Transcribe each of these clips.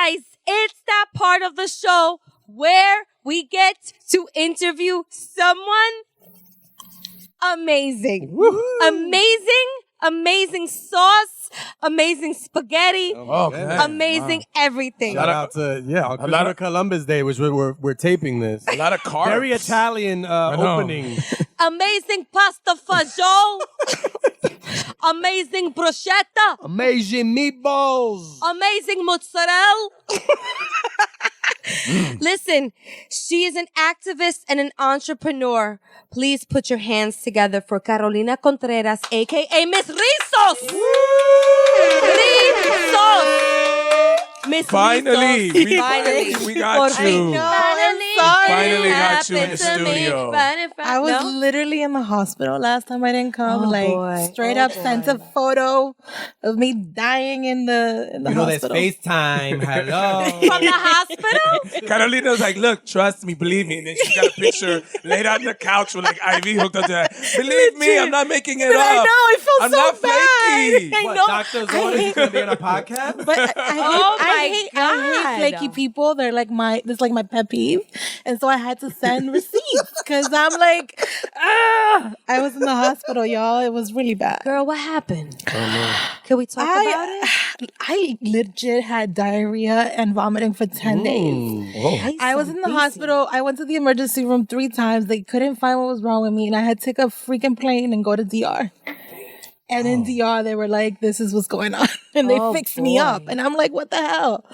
guys, it's that part of the show where we get to interview someone amazing. Woo-hoo. Amazing sauce, amazing spaghetti, amazing everything. Shout out to a lot of Columbus Day, which we're taping this. A lot of carbs. Very Italian opening. Amazing pasta fagioli. Amazing bruschetta. Amazing meatballs. Amazing mozzarella. Listen, she is an activist and an entrepreneur. Please put your hands together for Carolina Contreras, a.k.a. Miss Rizos. Rizos. Miss Finally, Rizos. we got you. Finally got you in the studio. I was literally in the hospital last time I didn't come. Straight up sent a photo of me dying in the hospital. There's FaceTime. Hello. From the hospital? Carolina's like, look, trust me, believe me. And then she got a picture laid out on the couch with like IV hooked up to her. Believe me, I'm not making it up. I know, I feel I'm so not bad. flaky. I know. Dr. Zorn is going to be on a podcast? But I hate flaky people. They're like my pet peeve. And so I had to send receipts because I'm like, I was in the hospital, y'all. It was really bad. Girl, what happened? Can we talk about it? I legit had diarrhea and vomiting for 10 days. I was in the hospital. I went to the emergency room 3 times. They couldn't find what was wrong with me. And I had to take a freaking plane and go to DR. And in DR, they were like, this is what's going on. And they fixed me up. And I'm like, what the hell?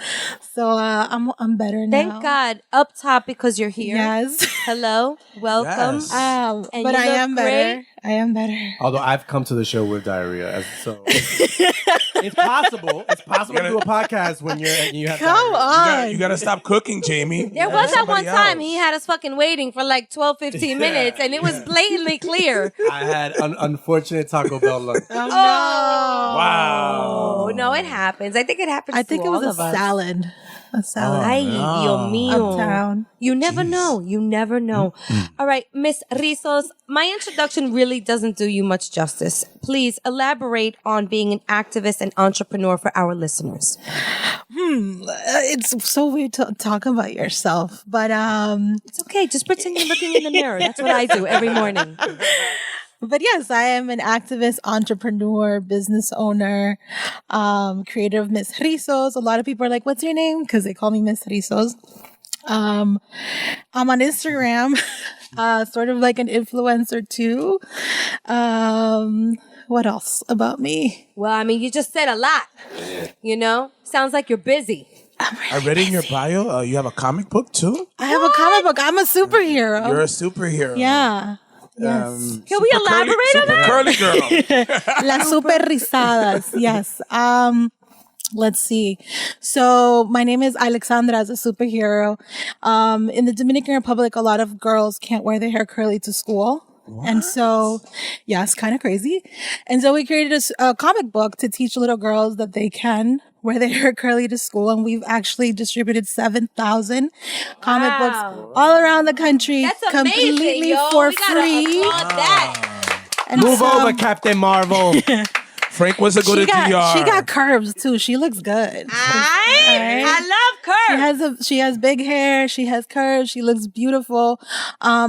So I'm better now. Thank God. Up top because you're here. Yes. Hello. Welcome. Yes. But I am better. I am better. Although I've come to the show with diarrhea, so it's possible. It's possible to do a podcast when you have Come diarrhea. on. You gotta stop cooking, Jamie. There was that one time he had us fucking waiting for like 12, 15 minutes and it was blatantly clear. I had an unfortunate Taco Bell lunch. Oh, no. Wow. Oh, no, it happens. I think it happens I think to it was all a of us. salad. A salad. Ay, Dios mío. Uptown. You never know. You never know. All right, Miss Rizos, my introduction really doesn't do you much justice. Please elaborate on being an activist and entrepreneur for our listeners. It's so weird to talk about yourself, but It's okay. Just pretend you're looking in the mirror. That's what I do every morning. But yes, I am an activist, entrepreneur, business owner, creator of Miss Rizos. A lot of people are like, what's your name? Because they call me Miss Rizos. I'm on Instagram, sort of like an influencer too. What else about me? Well, I mean, you just said a lot. You know? Sounds like you're busy. I read in your bio, you have a comic book too? I have a comic book. I'm a superhero. You're a superhero. Yeah. Yes. Can we elaborate on that? Curly girl. Las super rizadas. Yes. Let's see. So my name is Alexandra as a superhero. In the Dominican Republic, a lot of girls can't wear their hair curly to school. What? And so, yeah, it's kind of crazy. And so we created a comic book to teach little girls that they can wear their hair curly to school. And we've actually distributed 7,000 comic books all around the country. That's amazing, completely yo. for We gotta free. applaud that. And Move so- over, Captain Marvel. Frank wants to go to DR. She got curves too. She looks good. I love curves. She has big hair. She has curves. She looks beautiful. I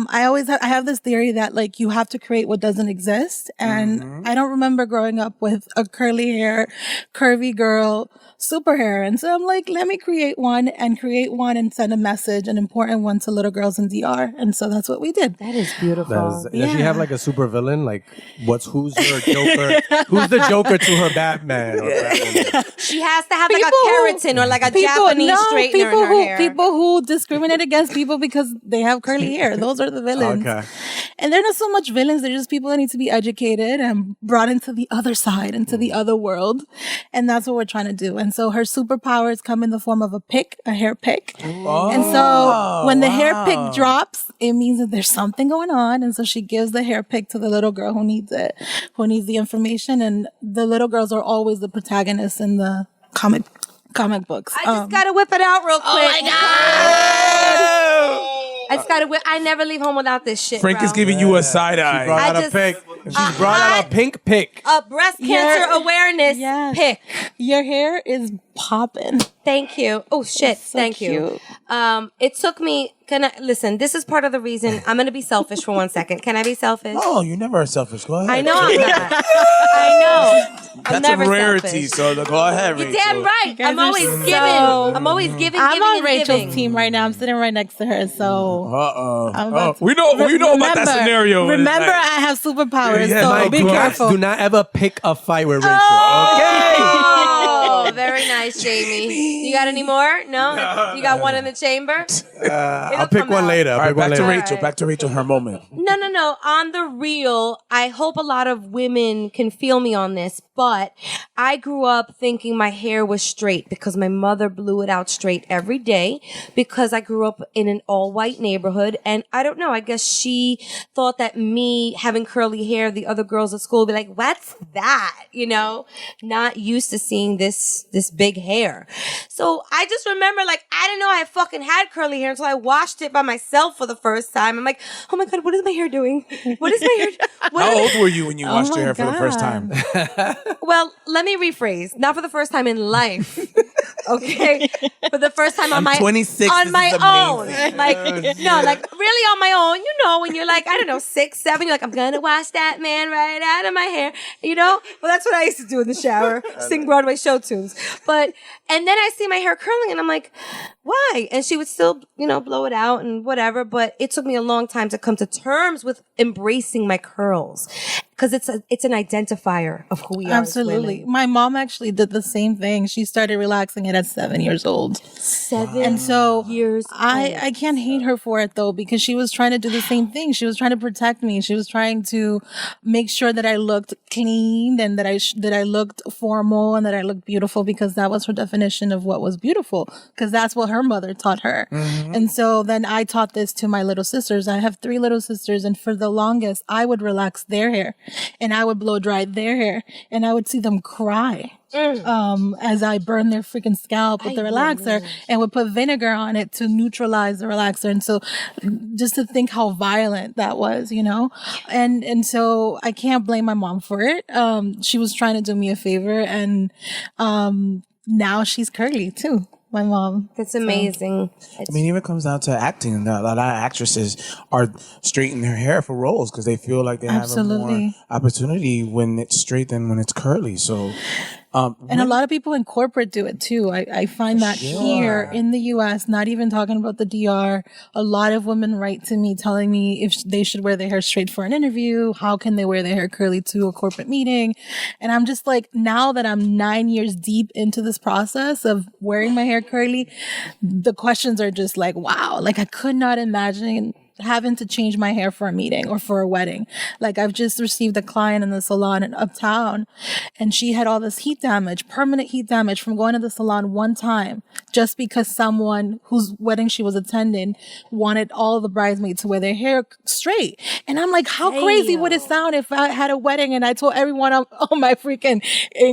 have this theory that like you have to create what doesn't exist. And I don't remember growing up with a curly hair, curvy girl, super hair. And so I'm like, let me create one and send a message, an important one to little girls in DR. And so that's what we did. That is beautiful. Does she have like a super villain? Like, who's her Joker? Who's the Joker to her Batman or Batwoman? She has to have like a keratin or like a Japanese straightener in her hair. People who discriminate against people because they have curly hair. Those are the villains. Okay. And they're not so much villains. They're just people that need to be educated and brought into the other side, into the other world. And that's what we're trying to do. And so her superpowers come in the form of a hair pick. And so when the hair pick drops, it means that there's something going on. And so she gives the hair pick to the little girl who needs it, who needs the information. And the little girls are always the protagonists in the comic books. I just gotta whip it out real quick. Oh my God! I just gotta whip. I never leave home without this shit. Frank bro. is giving you a side eye. Brought out a pick. She's brought out a pink pick. A breast cancer awareness pick. Your hair is popping. Thank you. Oh shit. So Thank you. It took me. Can I listen? This is part of the reason. I'm gonna be selfish for 1 second. Can I be selfish? Oh, you never are selfish. Go ahead. I know I'm not. I know. I'm That's never a rarity. selfish. So go ahead, You're Rachel. damn right. guys I'm are always so- giving. I'm always giving. I'm giving on and Rachel's giving. team right now. I'm sitting right next to her, so. Uh-oh. about to- We know about that scenario. Remember, Like- I have superpowers, Yeah, so my be God. careful. Do not ever pick a fight with Rachel. Oh, very nice, Jamie. You got any more? No? You got one in the chamber? I'll pick one later. All I'll right, pick one back to later. Rachel. Back to Rachel. Her moment. No. On the real, I hope a lot of women can feel me on this, but I grew up thinking my hair was straight because my mother blew it out straight every day because I grew up in an all-white neighborhood. And I don't know, I guess she thought that me having curly hair, the other girls at school would be like, what's that? You know, not used to seeing this big hair. So I just remember, like, I didn't know I fucking had curly hair until I washed it by myself for the first time. I'm like, oh my God, what is my hair doing? What is my hair? How old were you when you washed your my hair for the first time? Well, let me rephrase. Not for the first time in life. Okay? For the first time on 26. on This my is own. amazing. Like, no, like really on my own. You know, when you're like, I don't know, 6, 7, you're like, I'm gonna wash that man right out of my hair. You know? Well, that's what I used to do in the shower. Sing Broadway show tunes. And then I see my hair curling and I'm like, why? And she would still, blow it out and whatever. But it took me a long time to come to terms with embracing my curls. Because it's an identifier of who we are. Absolutely. As women. My mom actually did the same thing. She started relaxing it at 7 years old. 7 And so years old. I can't hate her for it though, because she was trying to do the same thing. She was trying to protect me. She was trying to make sure that I looked clean and that I looked formal and that I looked beautiful, because that was her definition of what was beautiful, because that's what her mother taught her. Mm-hmm. And so then I taught this to my little sisters. I have 3 little sisters, and for the longest I would relax their hair and I would blow dry their hair and I would see them cry. As I burned their freaking scalp with the relaxer and would put vinegar on it to neutralize the relaxer. And so just to think how violent that was, and so I can't blame my mom for it. She was trying to do me a favor, and now she's curly too. My mom. That's amazing. I mean, even it comes down to acting. A lot of actresses are straightening their hair for roles because they feel like they have a more opportunity when it's straight than when it's curly. So, and a lot of people in corporate do it too. I find that here in the US, not even talking about the DR, a lot of women write to me telling me if they should wear their hair straight for an interview, how can they wear their hair curly to a corporate meeting? And I'm just like, now that I'm 9 years deep into this process of wearing my hair curly, the questions are just like, wow, like I could not imagine having to change my hair for a meeting or for a wedding. Like, I've just received a client in the salon in Uptown, and she had all this heat damage, permanent heat damage from going to the salon one time just because someone whose wedding she was attending wanted all the bridesmaids to wear their hair straight. And I'm like, how crazy would it sound if I had a wedding and I told everyone on my freaking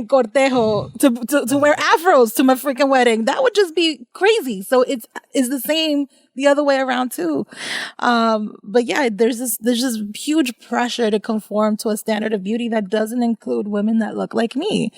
cortejo to wear afros to my freaking wedding? That would just be crazy. So it's the same the other way around too. But yeah, there's this huge pressure to conform to a standard of beauty that doesn't include women that look like me.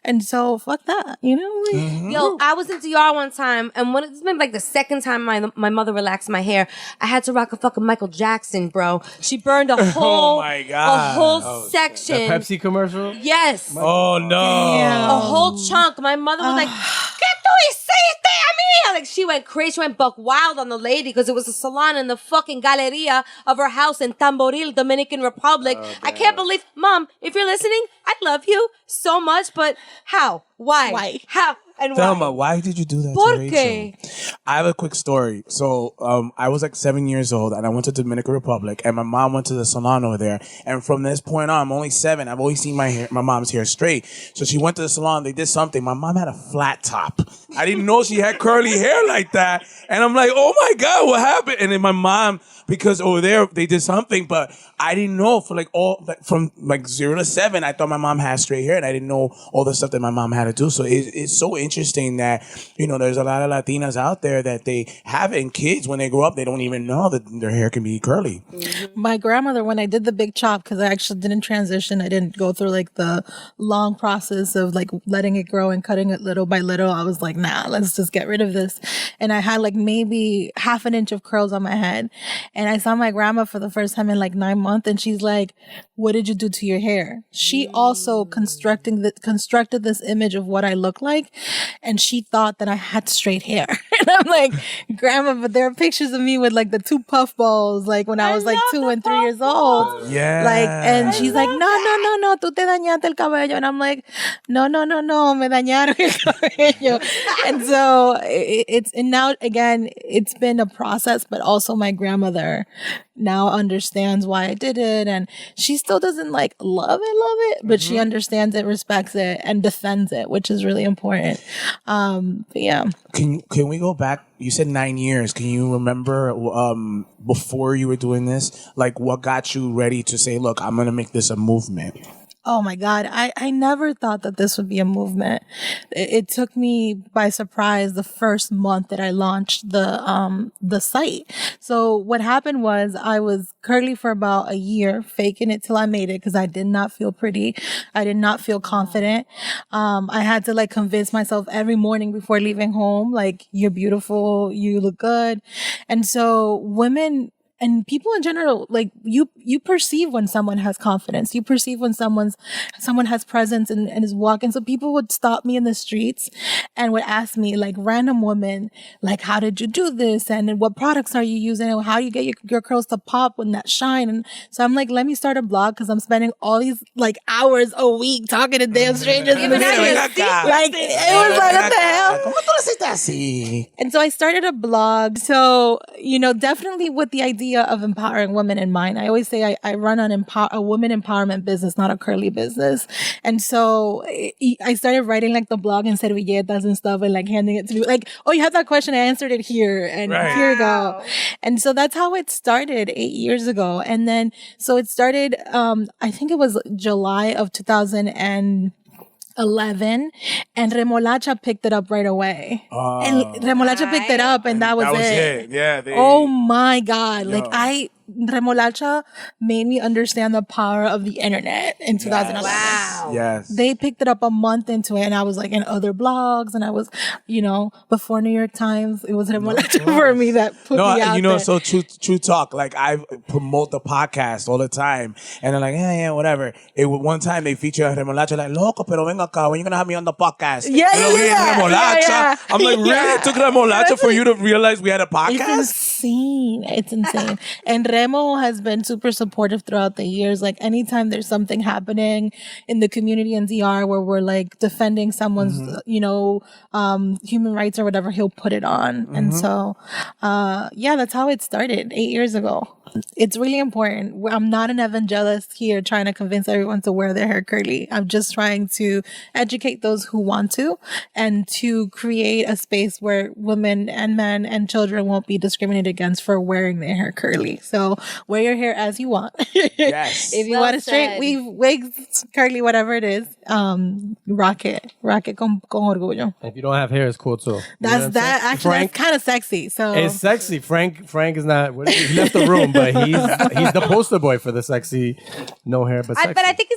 And so fuck that, Yo, I was in DR one time, and it's been like the second time my mother relaxed my hair. I had to rock a fucking Michael Jackson, bro. She burned a whole, my God. a whole section. The Pepsi commercial? Yes. Oh no! Damn. A whole chunk. My mother was like, "¿Qué tú hiciste, amiga?" Like, she went crazy. She went buck wild on the lady because it was a salon in the fucking galeria of her house in Tamboril, Dominican Republic. I can't believe, Mom, if you're listening, I love you so much, but how? Why? How? And Thelma, why did you do that ¿Por to Rachel? qué? I have a quick story. So I was like 7 years old, and I went to Dominican Republic, and my mom went to the salon over there. And from this point on, I'm only 7. I've always seen my mom's hair straight. So she went to the salon. They did something. My mom had a flat top. I didn't know she had curly hair like that. And I'm like, oh my God, what happened? And then my mom, because over there they did something, but I didn't know from 0 to 7. I thought my mom had straight hair, and I didn't know all the stuff that my mom had to do. So it's so interesting that there's a lot of Latinas out there there that they have in kids when they grow up. They don't even know that their hair can be curly. My grandmother, when I did the big chop, because I actually didn't transition, I didn't go through like the long process of like letting it grow and cutting it little by little. I was like, nah, let's just get rid of this. And I had like maybe half an inch of curls on my head. And I saw my grandma for the first time in like 9 months, and she's like, what did you do to your hair? She also constructed this image of what I look like, and she thought that I had straight hair. And I'm like, grandma, but there are pictures of me with like the 2 puff balls, like when I was like 2 and 3 years old. Yeah. Like, and she's like, no, tú te dañaste el cabello. And I'm like, no, me dañaron el cabello. And so and now again, it's been a process, but also my grandmother now understands why I did it. And she still doesn't like love it, but she understands it, respects it, and defends it, which is really important. But yeah. Can we go back? You said 9 years. Can you remember before you were doing this, like what got you ready to say, look, I'm going to make this a movement? Oh my God. I never thought that this would be a movement. It took me by surprise the first month that I launched the site. So what happened was I was curly for about a year, faking it till I made it because I did not feel pretty. I did not feel confident. I had to like convince myself every morning before leaving home, like, you're beautiful, you look good. And so women and people in general, like you perceive when someone has confidence. You perceive when someone has presence and is walking. So people would stop me in the streets and would ask me, like, random women, like, how did you do this? And what products are you using? And how do you get your curls to pop when that shine? And so I'm like, let me start a blog because I'm spending all these like hours a week talking to damn strangers in the streets. Like, it was like, what the hell? ¿Cómo tú lo hiciste así? And so I started a blog. So, definitely with the idea of empowering women in mind. I always say I run a women empowerment business, not a curly business. And so I started writing like the blog and servilletas and stuff and like handing it to people. Like, oh, you had that question, I answered it here and here you go. And so that's how it started 8 years ago. And then, so it started, I think it was July of 2011, and Remolacha picked it up right away. And Remolacha picked it up, and that was it. Yeah. Oh my God. Yo. Like Remolacha made me understand the power of the internet in 2011. Wow. Yes. They picked it up a month into it, and I was like in other blogs, and I was, before New York Times, it was Remolacha for me that put me out there. So true talk. Like, I promote the podcast all the time, and they're like, yeah, whatever. One time they featured Remolacha, like, loco, pero venga acá, when you gonna have me on the podcast? Yeah. I'm like, really? It took Remolacha for you to realize we had a podcast? It's insane. And Remo has been super supportive throughout the years. Like, anytime there's something happening in the community in DR where we're like defending someone's, human rights or whatever, he'll put it on. And so, that's how it started 8 years ago. It's really important. I'm not an evangelist here trying to convince everyone to wear their hair curly. I'm just trying to educate those who want to, and to create a space where women and men and children won't be discriminated against for wearing their hair curly. So wear your hair as you want. Yes. If you want a straight weave, wigs, curly, whatever it is, rock it con orgullo. If you don't have hair, it's cool too. That's kind of sexy. So it's sexy. Frank is not. He left the room, but he's the poster boy for the sexy, no hair but sexy. But I think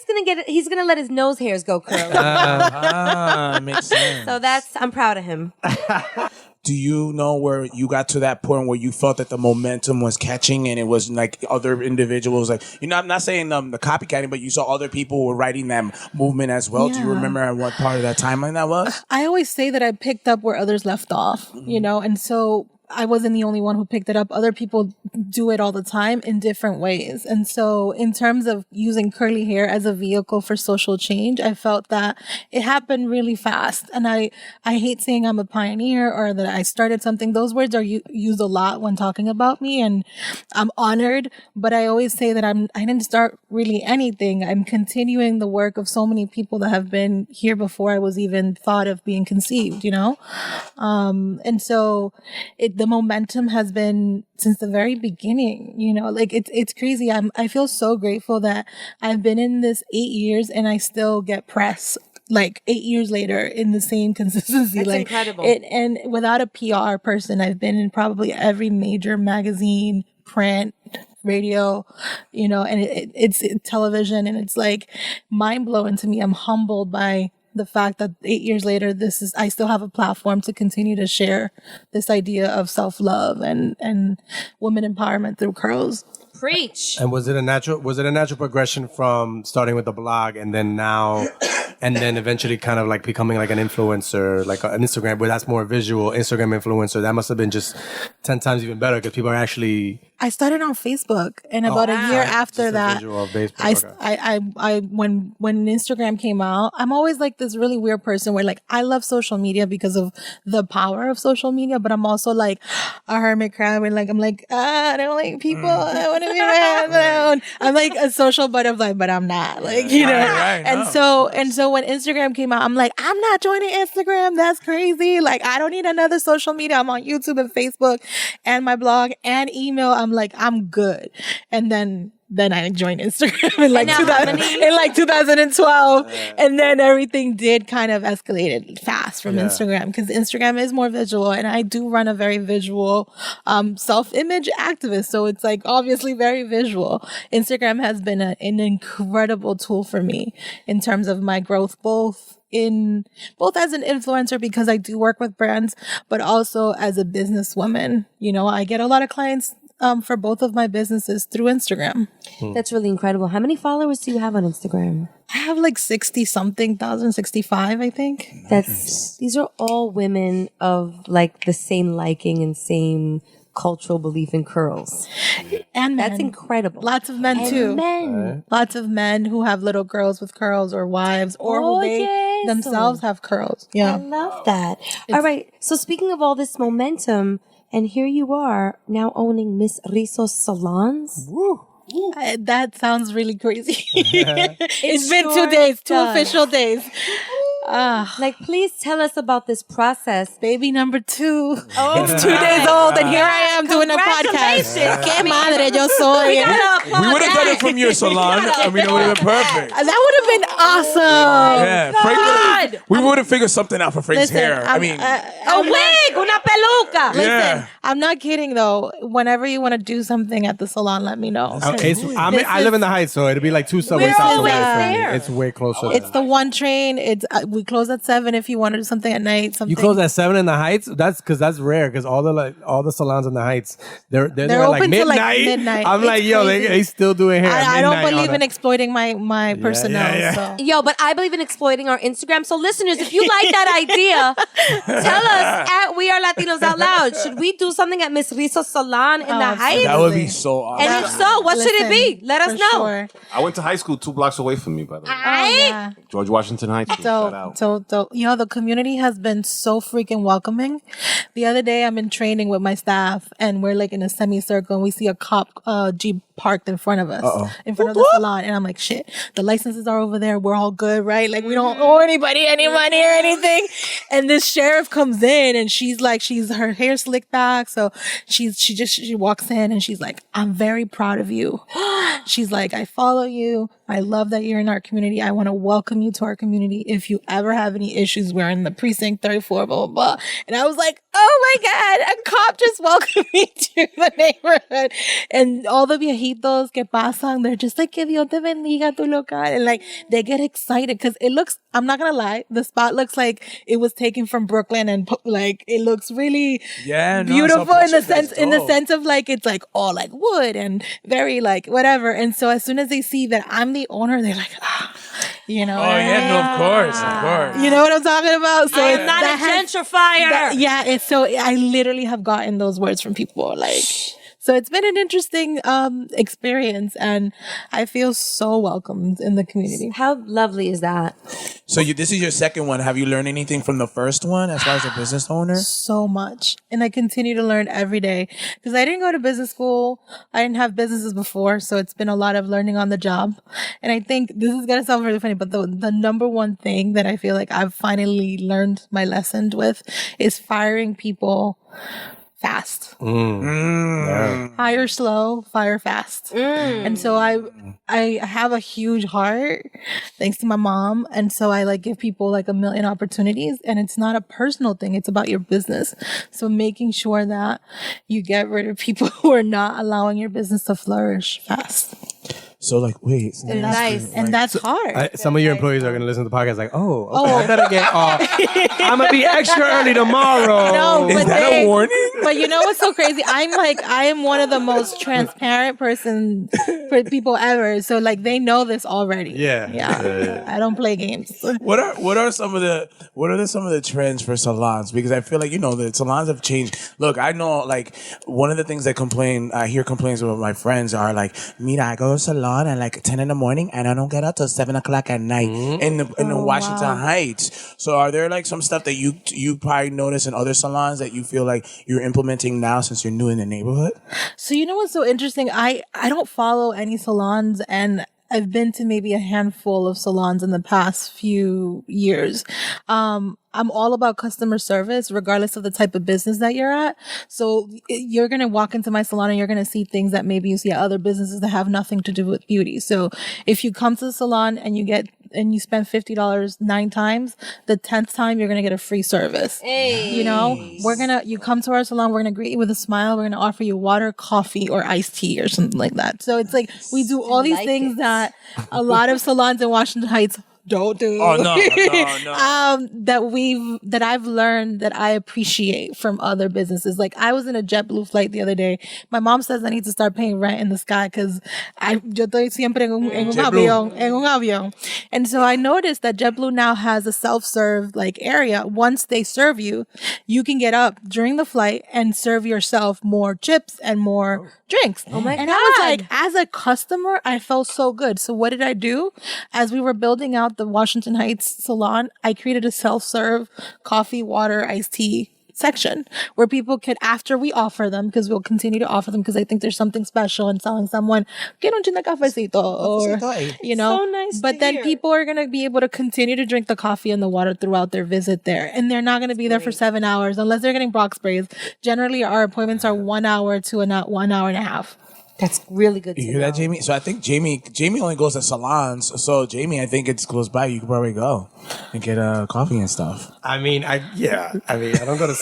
he's gonna let his nose hairs go curly. Makes sense. So I'm proud of him. Do you know where you got to that point where you felt that the momentum was catching and it was like other individuals, like, I'm not saying the copycatting, but you saw other people who were writing that movement as well. Yeah. Do you remember what part of that timeline that was? I always say that I picked up where others left off, and so I wasn't the only one who picked it up. Other people do it all the time in different ways. And so in terms of using curly hair as a vehicle for social change, I felt that it happened really fast. And I hate saying I'm a pioneer or that I started something. Those words are used a lot when talking about me, and I'm honored. But I always say that I didn't start really anything. I'm continuing the work of so many people that have been here before I was even thought of being conceived, And so the momentum has been since the very beginning, like it's crazy. I feel so grateful that I've been in this 8 years and I still get press like 8 years later in the same consistency. That's like incredible. And without a PR person, I've been in probably every major magazine, print, radio, and it's television, and it's like mind blowing to me. I'm humbled by the fact that 8 years later, I still have a platform to continue to share this idea of self-love and women empowerment through curls. Preach. And was it a natural progression from starting with the blog and then eventually kind of like becoming like an influencer, like an Instagram, where that's more visual, Instagram influencer? That must have been just 10 times even better because people are actually... I started on Facebook, and about a year after that, visual of Facebook. I when Instagram came out, I'm always like this really weird person where like I love social media because of the power of social media, but I'm also like a hermit crab, and like I'm like I don't like people, I want to be my own. I'm like a social butterfly, but I'm not like Right, and so when Instagram came out, I'm like I'm not joining Instagram. That's crazy. Like I don't need another social media. I'm on YouTube and Facebook and my blog and email. I'm like, I'm good. And then I joined Instagram in like 2012. And then everything did kind of escalate fast from Instagram, because Instagram is more visual, and I do run a very visual self-image activist. So it's like obviously very visual. Instagram has been an incredible tool for me in terms of my growth, both as an influencer, because I do work with brands, but also as a businesswoman. I get a lot of clients for both of my businesses through Instagram. That's really incredible. How many followers do you have on Instagram? I have like 60-something thousand, 65, I think. These are all women of like the same liking and same cultural belief in curls. And men. That's incredible. Lots of men too. Men. Lots of men who have little girls with curls, or wives, or who they themselves have curls. Yeah. I love that. All right. So speaking of all this momentum, and here you are now owning Miss Rizos salons. Woo. That sounds really crazy. It's been 2 days, 2 official days. Like, please tell us about this process. Baby number 2. It's 2 days old, and here I am doing a podcast. Que madre yo soy. We would have done it from your salon. I mean, it would have been perfect. That would have been awesome. Yeah, Frank we would have figured something out for Frank's hair. A wig, una peluca. Listen, I'm not kidding though. Whenever you want to do something at the salon, let me know. I live in the Heights, so it'll be like 2 subway We're stops always away from me. there. It's way closer. It's the one train. We close at 7 if you want to do something at night. You close at 7 in the Heights? That's because that's rare. Because all the salons in the Heights, they're there at like open midnight. till like midnight. I'm like, yo, they still doing hair. I don't believe in exploiting my personnel. yeah. So. Yo, but I believe in exploiting our Instagram. So listeners, if you like that idea, tell us at We Are Latinos Out Loud. Should we do something at Miss Rizos Salon in the Heights? That would be so awesome. And if so, what should it be? Let us know. Sure. I went to high school 2 blocks away from me, by the way. Yeah. George Washington High School. Shout out. So, the community has been so freaking welcoming. The other day, I'm in training with my staff, and we're like in a semicircle, and we see a cop Jeep parked in front of us, in front of the salon, and I'm like, shit, the licenses are over there. We're all good, right? Like, we don't owe anybody any money or anything. And this sheriff comes in, and her hair slicked back, so she walks in, and she's like, I'm very proud of you. She's like, I follow you. I love that you're in our community. I want to welcome you to our community. If you ever have any issues, we're in the precinct 34, blah, blah, blah. And I was like, oh my God, a cop just welcomed me to the neighborhood. And all the viejitos que pasan, they're just like, que Dios te bendiga tu local. And like, they get excited because it looks, I'm not going to lie, the spot looks like it was taken from Brooklyn, and like, it looks really beautiful in the sense of like, it's like all like wood and very like whatever. And so as soon as they see that I'm the owner, they're like, you know. Oh yeah, no, of course. You know what I'm talking about? So I'm not a gentrifier. So I literally have gotten those words from people like. So it's been an interesting experience, and I feel so welcomed in the community. How lovely is that? So this is your second one. Have you learned anything from the first one as far as a business owner? So much. And I continue to learn every day because I didn't go to business school. I didn't have businesses before. So it's been a lot of learning on the job. And I think this is going to sound really funny, but the number one thing that I feel like I've finally learned my lesson with is firing people fast. Yeah. Hire slow, fire fast. And so I have a huge heart thanks to my mom. And so I like give people like a million opportunities, and it's not a personal thing. It's about your business. So making sure that you get rid of people who are not allowing your business to flourish fast. So like, wait. So Nice. And that's hard. Some of your employees are going to listen to the podcast like, oh, okay, I better get off. I'm going to be extra early tomorrow. No, is but that a warning? But you know what's so crazy? I am one of the most transparent person for people ever. So like they know this already. Yeah. I don't play games. What are some of the trends for salons? Because I feel like the salons have changed. Look, I know like one of the things I hear complaints about my friends are like, "Mira, I go to a salon at like 10 in the morning and I don't get out till 7 o'clock at night in the Washington Heights." So are there like some stuff that you probably notice in other salons that you feel like you're implementing now since you're new in the neighborhood? So you know what's so interesting? I don't follow any salons, and I've been to maybe a handful of salons in the past few years. I'm all about customer service, regardless of the type of business that you're at. So you're going to walk into my salon and you're going to see things that maybe you see at other businesses that have nothing to do with beauty. So if you come to the salon and you spend $50 9 times, the 10th time you're going to get a free service. Hey. You come to our salon, we're going to greet you with a smile. We're going to offer you water, coffee, or iced tea or something like that. So it's like we do all these things that a lot of salons in Washington Heights don't do. Oh no. That I've learned that I appreciate from other businesses. Like I was in a JetBlue flight the other day. My mom says I need to start paying rent in the sky because yo estoy siempre en un avión. And so I noticed that JetBlue now has a self-serve like area. Once they serve you, you can get up during the flight and serve yourself more chips and more drinks. Oh my God. And I was like, as a customer, I felt so good. So what did I do? As we were building out the Washington Heights salon, I created a self-serve coffee, water, iced tea section where people could, after we offer them, because we'll continue to offer them because I think there's something special in telling someone, "Quiero un cafecito," or, So nice but to then hear. people are going to be able to continue to drink the coffee and the water throughout their visit there. And they're not going to be there for 7 hours unless they're getting Brock sprays. Generally, our appointments are 1 hour to 1 hour and a half. That's really good to You hear that, Jamie? So I think Jamie only goes to salons. So Jamie, I think it's close by. You could probably go and get coffee and stuff. I don't go to.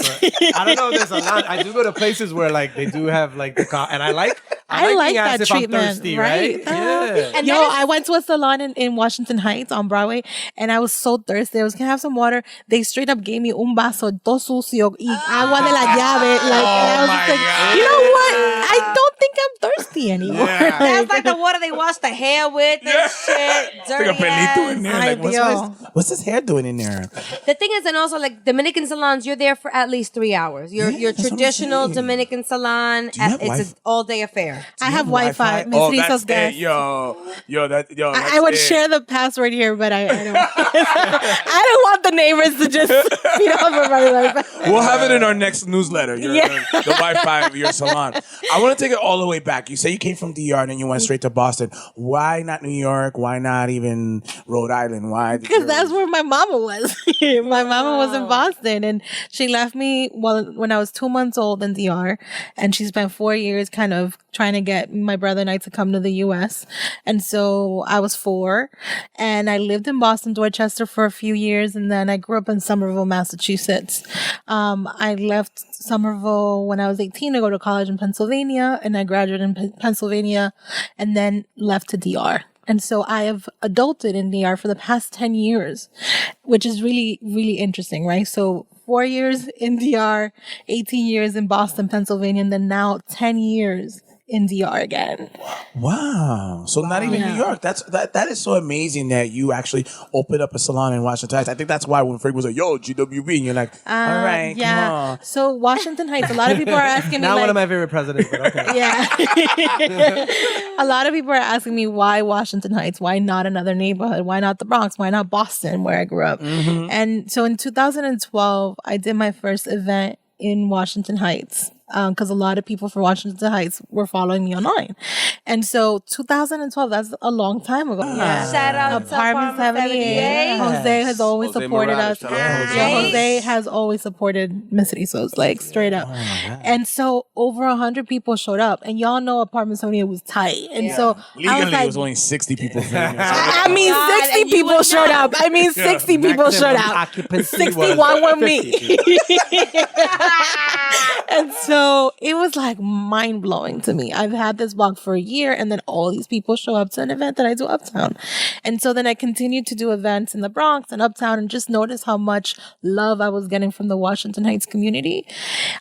I don't know. There's a lot. I do go to places where like they do have like the and I like like being asked that if treatment, I'm thirsty, right? Yeah. And I went to a salon in Washington Heights on Broadway, and I was so thirsty. I was gonna have some water. They straight up gave me un vaso todo sucio y agua de la llave. Like, and I was just like, God. you know what? I don't think I'm thirsty anymore. Yeah. That's like the water they wash the hair with and shit. Dirty Like a pelito in there. Ay, Like, Dios. what's this hair doing in there? The thing is, and also like Dominican salons, you're there for at least 3 hours. Your that's what I'm traditional saying. Dominican salon, you have it's Wi-Fi? an all-day affair. I have Wi-Fi. Miss Oh, Rizos that's guest. it. Yo. That's I would it. share the password here, but I don't. I don't want the neighbors to just feed off of my Wi-Fi. We'll have it in our next newsletter. The Wi-Fi of your salon. I want to take it all the way back. You say you came from DR and then you went straight to Boston. Why not New York? Why not even Rhode Island? Why? Because that's where my mama was. My mama was in Boston, and she left me when I was 2 months old in DR, and she spent 4 years kind of trying to get my brother and I to come to the U.S. And so I was 4, and I lived in Boston, Dorchester for a few years, and then I grew up in Somerville, Massachusetts. I left Somerville when I was 18 to go to college in Pennsylvania, and I graduated in Pennsylvania, and then left to DR. And so I have adulted in DR for the past 10 years, which is really, really interesting, right? So 4 years in DR, 18 years in Boston, Pennsylvania, and then now 10 years in DR again. Wow. So not even New York. That is so amazing that you actually opened up a salon in Washington Heights. I think that's why when Frank was like, "Yo, GWB," and you're like, "All right, come on." So Washington Heights, a lot of people are asking me Not like, one of my favorite presidents, but okay. yeah. A lot of people are asking me why Washington Heights? Why not another neighborhood? Why not the Bronx? Why not Boston, where I grew up? And so in 2012, I did my first event in Washington Heights. because a lot of people from Washington Heights were following me online. And so 2012, that's a long time ago. Yeah. Shout out to Apartment 78. Yeah. Jose has always Jose supported Morales, us. shout out to Yeah, Jose. Jose has always supported Miss Rizos, like straight up. And so over 100 people showed up, and y'all know Apartment 78 was tight. And so Legally, I was like, it was only 60 people famous. I mean, God, 60 and you people would showed know. up. I mean, 60 people showed Maximum up. occupancy 61 was were me. 50 people. And so it was like mind blowing to me. I've had this blog for a year, and then all these people show up to an event that I do uptown. And so then I continued to do events in the Bronx and uptown and just noticed how much love I was getting from the Washington Heights community.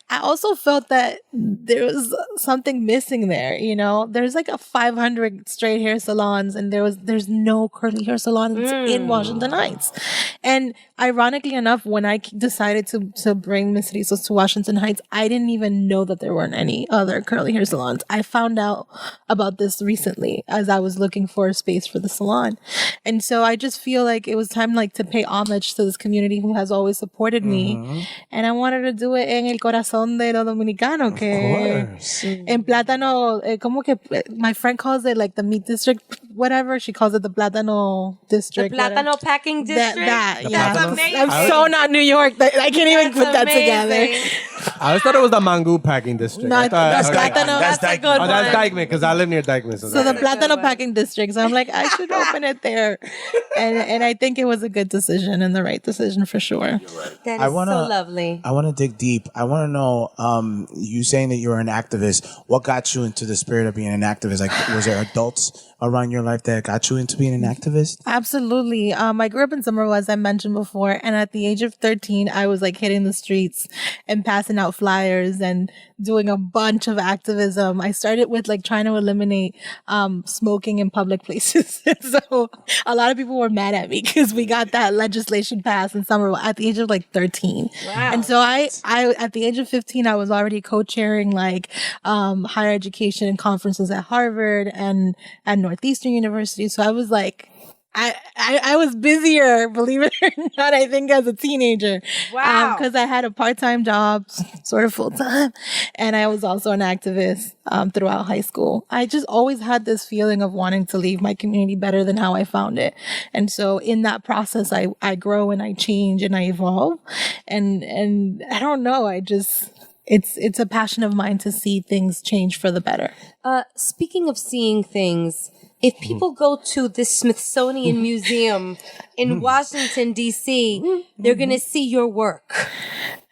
I also felt that there was something missing there. You know, there's like a 500 straight hair salons, and there's no curly hair salons in Washington Heights. And ironically enough, when I decided to bring Miss Rizos to Washington Heights, I didn't even know that there weren't any other curly hair salons. I found out about this recently as I was looking for a space for the salon. And so I just feel like it was time like to pay homage to this community who has always supported me. And I wanted to do it en el corazón de lo dominicano, que en Plátano, como que my friend calls it like the meat district, whatever. She calls it the Plátano district. The Plátano packing district. That The yeah. Plátano- amazing. I'm so not New York that I can't even put that together. I always thought it was the Mangú packing district. No, I thought, that's okay. Plátano. That's That's a Dykeman. good Oh, that's one. Dykeman because I live near Dykeman. So the that's- Plátano packing district. So I'm like, I should open it there. And I think it was a good decision and the right decision for sure. That I is wanna- so lovely. I want to dig deep. I want to know, you saying that you were an activist. What got you into the spirit of being an activist? Like, was there adults around your life that got you into being an activist? Absolutely. I grew up in Somerville, as I mentioned before, and at the age of 13, I was like hitting the streets and passing out flyers and doing a bunch of activism. I started with like trying to eliminate smoking in public places. So a lot of people were mad at me because we got that legislation passed in Somerville at the age of like 13. Wow. And so I at the age of 15, I was already co-chairing like higher education conferences at Harvard and at Northeastern University. So I was like, I was busier, believe it or not, I think as a teenager. Wow. Because I had a part-time job, sort of full-time, and I was also an activist throughout high school. I just always had this feeling of wanting to leave my community better than how I found it. And so in that process, I grow and I change and I evolve. And I don't know, it's a passion of mine to see things change for the better. Speaking of seeing things, if people go to the Smithsonian Museum in Washington, D.C., they're going to see your work.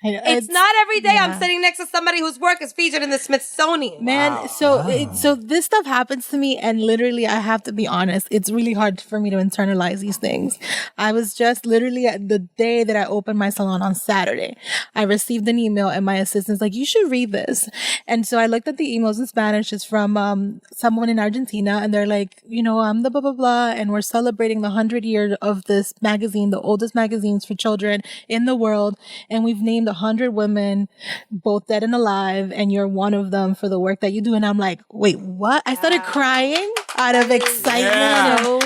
I know, It's not every day I'm yeah. sitting next to somebody whose work is featured in the Smithsonian. Man, so this stuff happens to me, and literally, I have to be honest, it's really hard for me to internalize these things. I was just literally at the day that I opened my salon on Saturday, I received an email, and my assistant's like, "You should read this." And so I looked at the emails in Spanish. It's from someone in Argentina, and they're like, you know, I'm the blah blah blah, and we're celebrating the 100 year of this magazine, the oldest magazines for children in the world, and we've named 100 women, both dead and alive, and you're one of them for the work that you do. And I'm like, wait, what? I started crying out of excitement. So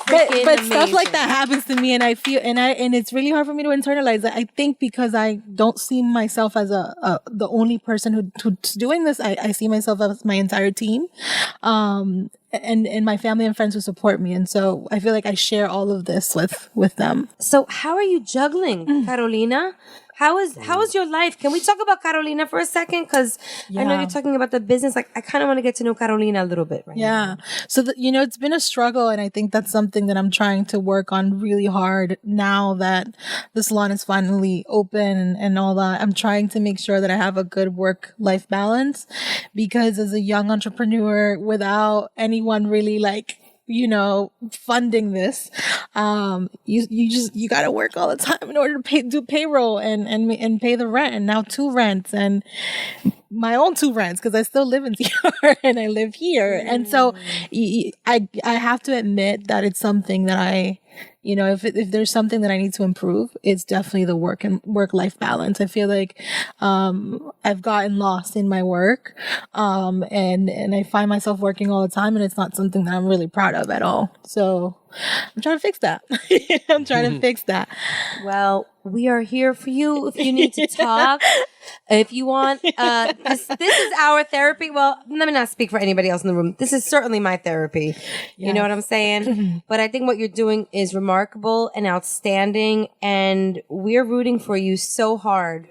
But freaking stuff like amazing. that happens to me, and I feel and it's really hard for me to internalize it. I think because I don't see myself as the only person who's doing this. I see myself as my entire team, and my family and friends who support me, and so I feel like I share all of this with them. So how are you juggling, Carolina? How is your life? Can we talk about Carolina for a second? Because I know Yeah. you're talking about the business. Like, I kind of want to get to know Carolina a little bit right Yeah. So, it's been a struggle. And I think that's something that I'm trying to work on really hard now that the salon is finally open and all that. I'm trying to make sure that I have a good work-life balance, because as a young entrepreneur, without anyone really funding this, you got to work all the time in order to do payroll and pay the rent, and now 2 rents and my own 2 rents, because I still live in CR and I live here. And so I have to admit that it's something that if there's something that I need to improve, it's definitely the work-life balance. I feel like I've gotten lost in my work, and I find myself working all the time, and it's not something that I'm really proud of at all. So I'm trying to fix that. I'm trying to fix that. Well, we are here for you if you need to talk. If you want, this is our therapy. Well, let me not speak for anybody else in the room. This is certainly my therapy. You know what I'm saying? But I think what you're doing is remarkable and outstanding, and we're rooting for you so hard.